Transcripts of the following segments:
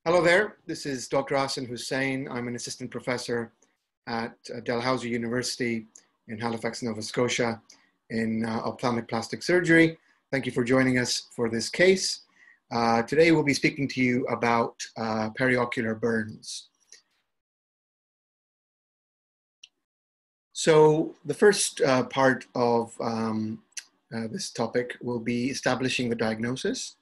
Hello there, this is Dr. Hassan Hussain. I'm an assistant professor at Dalhousie University in Halifax, Nova Scotia in ophthalmic plastic surgery. Thank you for joining us for this case. Today we'll be speaking to you about periocular burns. So the first part of this topic will be establishing the diagnosis.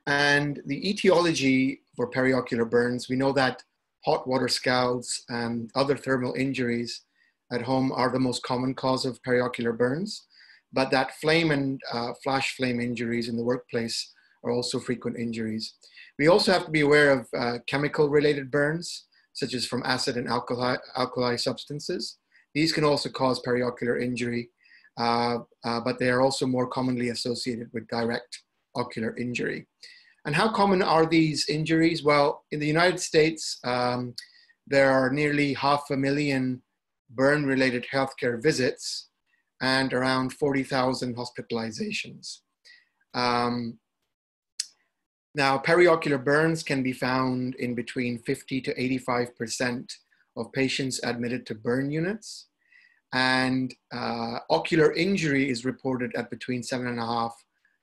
And the etiology for periocular burns, we know that hot water scalds and other thermal injuries at home are the most common cause of periocular burns, but that flame and flash flame injuries in the workplace are also frequent injuries. We also have to be aware of chemical related burns, such as from acid and alkali substances. These can also cause periocular injury, but they are also more commonly associated with direct ocular injury. And how common are these injuries? Well, in the United States, there are nearly 500,000 burn-related healthcare visits and around 40,000 hospitalizations. Now, periocular burns can be found in between 50 to 85% of patients admitted to burn units. And ocular injury is reported at between 7.5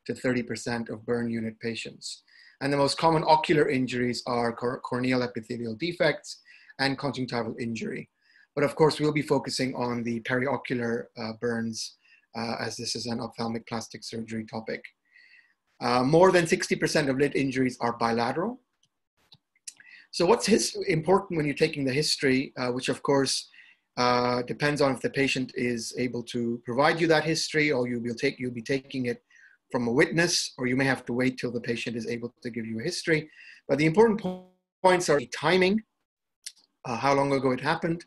to 30% of burn unit patients. And the most common ocular injuries are corneal epithelial defects and conjunctival injury. But of course, we'll be focusing on the periocular burns as this is an ophthalmic plastic surgery topic. More than 60% of lid injuries are bilateral. So what's important when you're taking the history, which of course depends on if the patient is able to provide you that history, or you'll be taking it from a witness, or you may have to wait till the patient is able to give you a history. But the important points are the timing, how long ago it happened,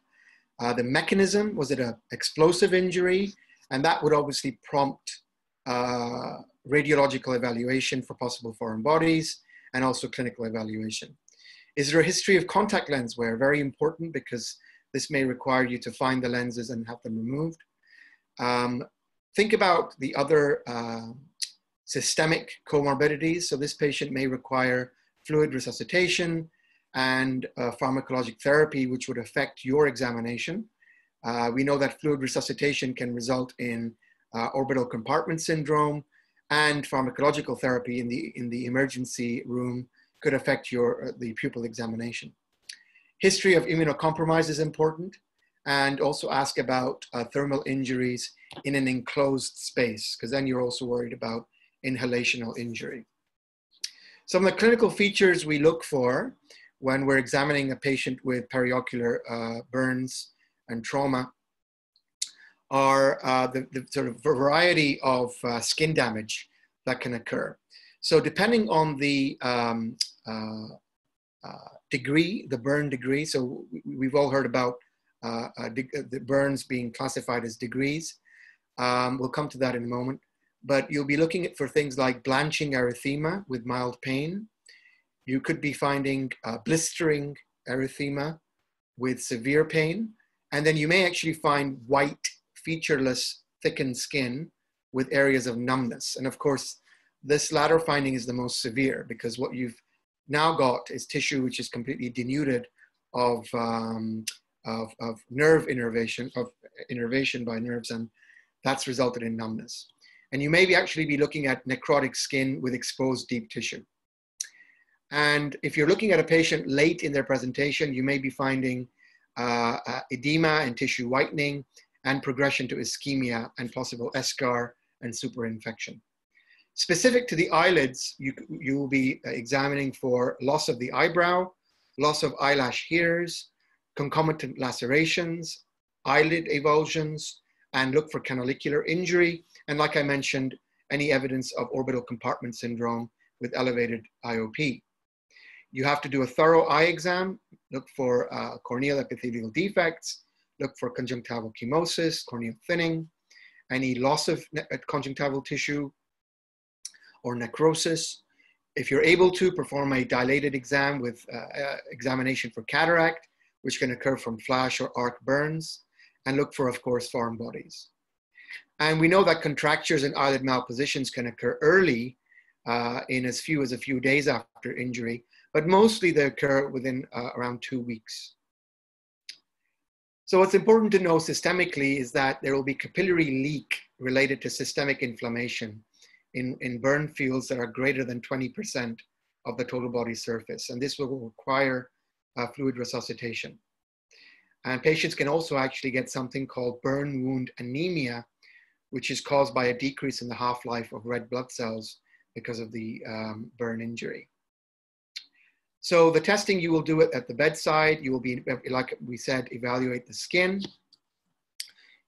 the mechanism, was it an explosive injury? And that would obviously prompt radiological evaluation for possible foreign bodies and also clinical evaluation. Is there a history of contact lens wear? Very important, because this may require you to find the lenses and have them removed. Think about the other systemic comorbidities. So this patient may require fluid resuscitation and pharmacologic therapy, which would affect your examination. We know that fluid resuscitation can result in orbital compartment syndrome, and pharmacological therapy in the emergency room could affect the pupil examination. History of immunocompromise is important, and also ask about thermal injuries in an enclosed space, because then you're also worried about inhalational injury. Some of the clinical features we look for when we're examining a patient with periocular burns and trauma are the sort of variety of skin damage that can occur. So depending on the degree, the burn degree, so we've all heard about the burns being classified as degrees. We'll come to that in a moment. But you'll be looking for things like blanching erythema with mild pain. You could be finding blistering erythema with severe pain. And then you may actually find white, featureless, thickened skin with areas of numbness. And of course, this latter finding is the most severe, because what you've now got is tissue which is completely denuded of nerve innervation, of innervation by nerves, and that's resulted in numbness. And you may actually be looking at necrotic skin with exposed deep tissue. And if you're looking at a patient late in their presentation, you may be finding edema and tissue whitening and progression to ischemia and possible eschar and superinfection. Specific to the eyelids, you will be examining for loss of the eyebrow, loss of eyelash hairs, concomitant lacerations, eyelid avulsions, and look for canalicular injury. And like I mentioned, any evidence of orbital compartment syndrome with elevated IOP. You have to do a thorough eye exam, look for corneal epithelial defects, look for conjunctival chemosis, corneal thinning, any loss of conjunctival tissue or necrosis. If you're able to, perform a dilated exam with examination for cataract, which can occur from flash or arc burns, and look for, of course, foreign bodies. And we know that contractures and eyelid malpositions can occur early in as few as a few days after injury, but mostly they occur within around 2 weeks. So what's important to know systemically is that there will be capillary leak related to systemic inflammation in burn fields that are greater than 20% of the total body surface. And this will require fluid resuscitation. And patients can also actually get something called burn wound anemia, which is caused by a decrease in the half-life of red blood cells because of the burn injury. So the testing, you will do it at the bedside. You will be, like we said, evaluate the skin.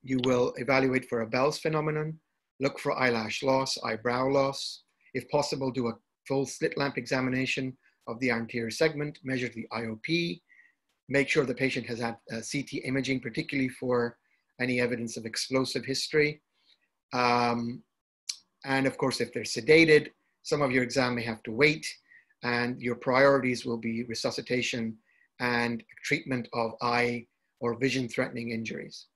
You will evaluate for a Bell's phenomenon, look for eyelash loss, eyebrow loss. If possible, do a full slit lamp examination of the anterior segment, measure the IOP, make sure the patient has had CT imaging, particularly for any evidence of explosive history. And of course, if they're sedated, some of your exam may have to wait, and your priorities will be resuscitation and treatment of eye or vision-threatening injuries.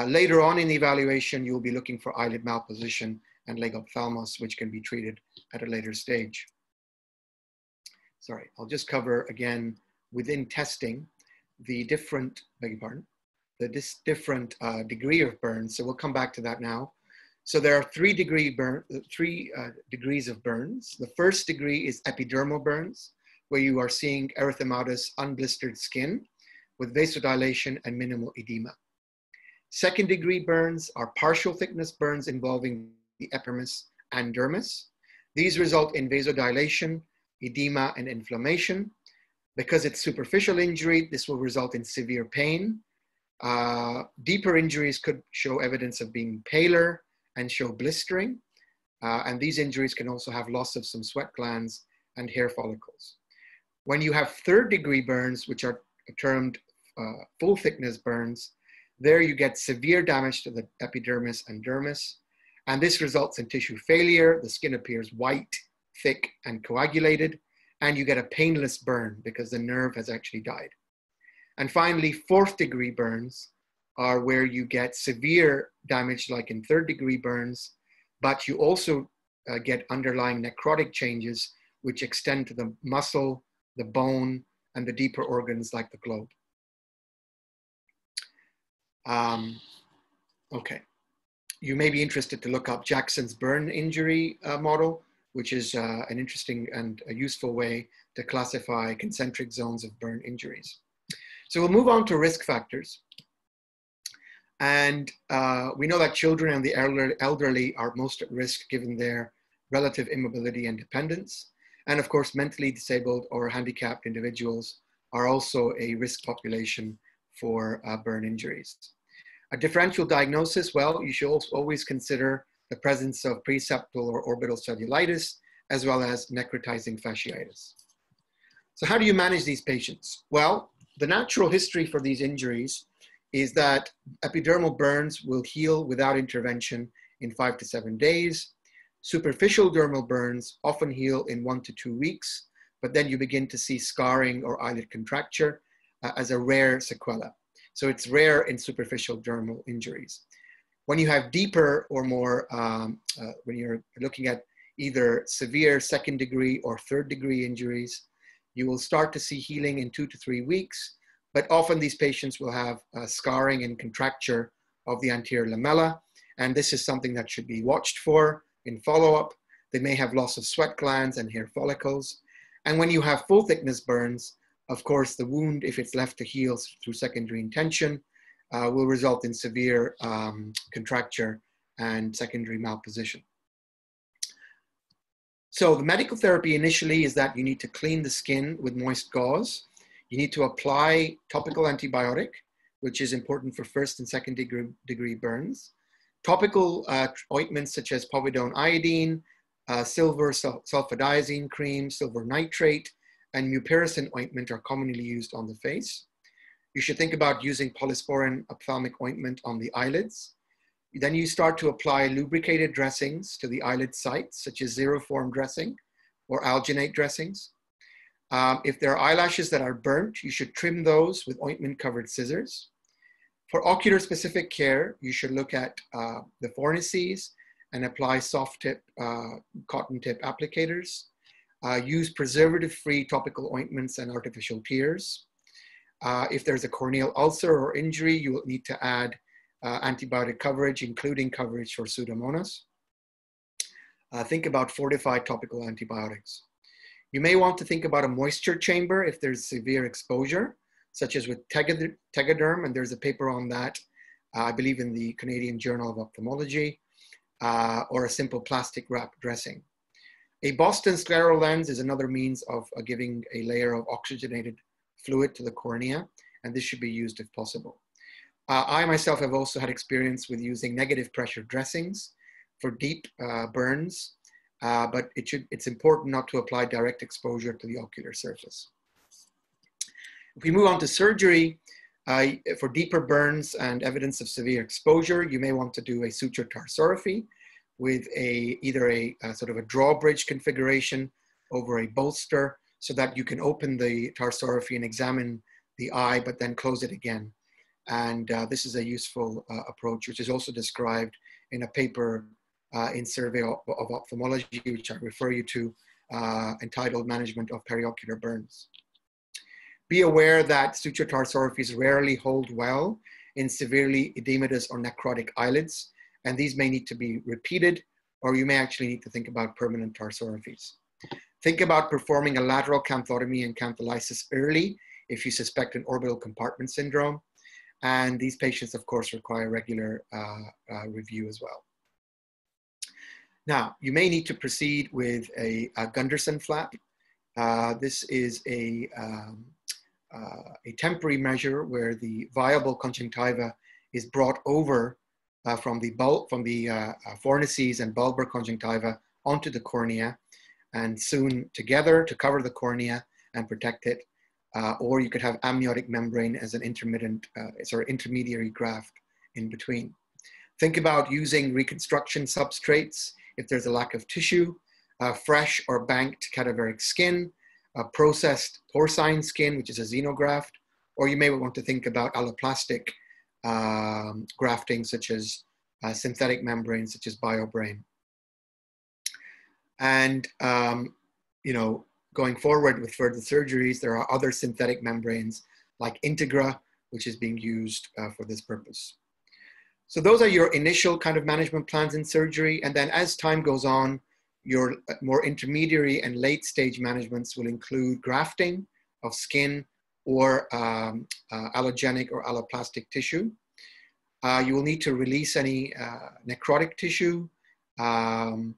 Later on in the evaluation, you'll be looking for eyelid malposition and leg ophthalmos, which can be treated at a later stage. Sorry, I'll just cover again within testing the different, different degree of burn. So we'll come back to that now. So there are three degrees of burns. The first degree is epidermal burns, where you are seeing erythematous unblistered skin with vasodilation and minimal edema. Second degree burns are partial thickness burns involving the epidermis and dermis. These result in vasodilation, edema, and inflammation. Because it's superficial injury, this will result in severe pain. Deeper injuries could show evidence of being paler and show blistering. And these injuries can also have loss of some sweat glands and hair follicles. When you have third degree burns, which are termed full thickness burns, there you get severe damage to the epidermis and dermis. And this results in tissue failure. The skin appears white, thick, and coagulated. And you get a painless burn because the nerve has actually died. And finally, fourth degree burns are where you get severe damage like in third degree burns, but you also get underlying necrotic changes which extend to the muscle, the bone, and the deeper organs like the globe. Okay, you may be interested to look up Jackson's burn injury model, which is an interesting and a useful way to classify concentric zones of burn injuries. So we'll move on to risk factors. And we know that children and the elderly are most at risk given their relative immobility and dependence. And of course, mentally disabled or handicapped individuals are also a risk population for burn injuries. A differential diagnosis, well, you should also always consider the presence of preseptal or orbital cellulitis, as well as necrotizing fasciitis. So how do you manage these patients? Well, the natural history for these injuries is that epidermal burns will heal without intervention in 5 to 7 days. Superficial dermal burns often heal in 1 to 2 weeks, but then you begin to see scarring or eyelid contracture as a rare sequela. So it's rare in superficial dermal injuries. When you have deeper or more, when you're looking at either severe second degree or third degree injuries, you will start to see healing in 2 to 3 weeks, but often these patients will have scarring and contracture of the anterior lamella, and this is something that should be watched for in follow-up. They may have loss of sweat glands and hair follicles. And when you have full thickness burns, of course, the wound, if it's left to heal through secondary intention, will result in severe contracture and secondary malposition. So the medical therapy initially is that you need to clean the skin with moist gauze. You need to apply topical antibiotic, which is important for first and second degree burns. Topical ointments such as povidone iodine, silver sulfadiazine cream, silver nitrate, and mupirocin ointment are commonly used on the face. You should think about using polysporin ophthalmic ointment on the eyelids. Then you start to apply lubricated dressings to the eyelid sites, such as xeroform dressing or alginate dressings. If there are eyelashes that are burnt, you should trim those with ointment-covered scissors. For ocular-specific care, you should look at the fornices and apply soft tip cotton tip applicators. Use preservative-free topical ointments and artificial tears. If there's a corneal ulcer or injury, you will need to add antibiotic coverage, including coverage for Pseudomonas. Think about fortified topical antibiotics. You may want to think about a moisture chamber if there's severe exposure, such as with tegaderm, and there's a paper on that, I believe in the Canadian Journal of Ophthalmology, or a simple plastic wrap dressing. A Boston scleral lens is another means of giving a layer of oxygenated fluid to the cornea, and this should be used if possible. I myself have also had experience with using negative pressure dressings for deep burns, but it's important not to apply direct exposure to the ocular surface. If we move on to surgery, for deeper burns and evidence of severe exposure, you may want to do a suture tarsorrhaphy with either a sort of a drawbridge configuration over a bolster so that you can open the tarsorrhaphy and examine the eye, but then close it again. And this is a useful approach, which is also described in a paper in Survey of Ophthalmology, which I refer you to, entitled Management of Periocular Burns. Be aware that suture tarsorrhaphies rarely hold well in severely edematous or necrotic eyelids, and these may need to be repeated, or you may actually need to think about permanent tarsorrhaphies. Think about performing a lateral canthotomy and cantholysis early if you suspect an orbital compartment syndrome, and these patients, of course, require regular review as well. Now, you may need to proceed with a Gunderson flap. This is a temporary measure where the viable conjunctiva is brought over from the fornices and bulbar conjunctiva onto the cornea and sewn together to cover the cornea and protect it. Or you could have amniotic membrane as an intermediary graft in between. Think about using reconstruction substrates if there's a lack of tissue, fresh or banked cadaveric skin, processed porcine skin, which is a xenograft, or you may want to think about alloplastic grafting, such as synthetic membranes, such as BioBrain. And, going forward with further surgeries, there are other synthetic membranes like Integra, which is being used for this purpose. So those are your initial kind of management plans in surgery. And then as time goes on, your more intermediary and late stage managements will include grafting of skin or allogenic or alloplastic tissue. You will need to release any necrotic tissue and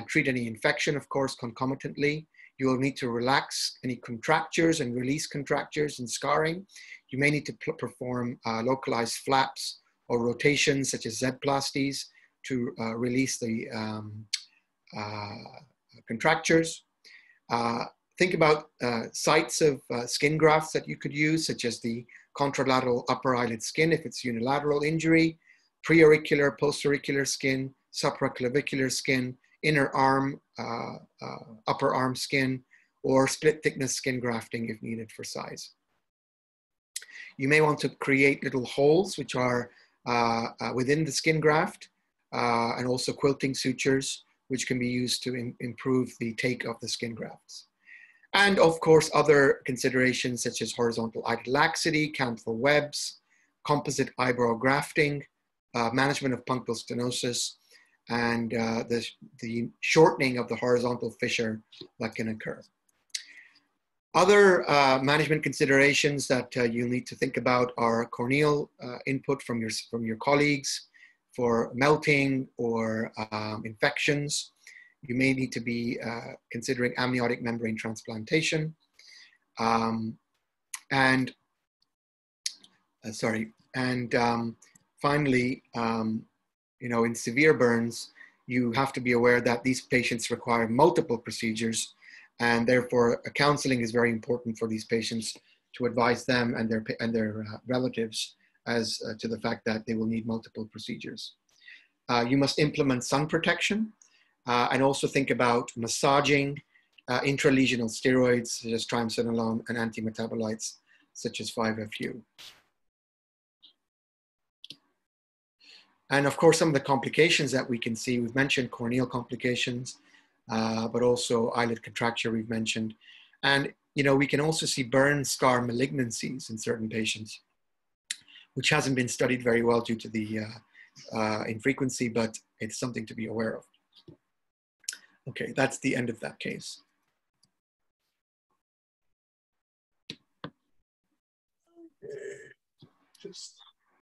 treat any infection, of course, concomitantly. You will need to relax any contractures and release contractures and scarring. You may need to perform localized flaps or rotations such as Z-plasties to release the contractures. Think about sites of skin grafts that you could use, such as the contralateral upper eyelid skin if it's unilateral injury, preauricular, postauricular skin, supraclavicular skin, inner arm, upper arm skin, or split thickness skin grafting if needed for size. You may want to create little holes which are within the skin graft, and also quilting sutures, which can be used to improve the take of the skin grafts. And of course, other considerations such as horizontal eyelid laxity, canthal webs, composite eyebrow grafting, management of punctal stenosis, and the shortening of the horizontal fissure that can occur. Other management considerations that you'll need to think about are corneal input from your colleagues for melting or infections. You may need to be considering amniotic membrane transplantation. Finally, in severe burns, you have to be aware that these patients require multiple procedures, and therefore counseling is very important for these patients to advise them and their relatives as to the fact that they will need multiple procedures. You must implement sun protection and also think about massaging, intralesional steroids such as triamcinolone and antimetabolites such as 5-FU. And of course, some of the complications that we can see, we've mentioned corneal complications, but also eyelid contracture we've mentioned. And, you know, we can also see burn scar malignancies in certain patients, which hasn't been studied very well due to the infrequency, but it's something to be aware of. Okay, that's the end of that case. Just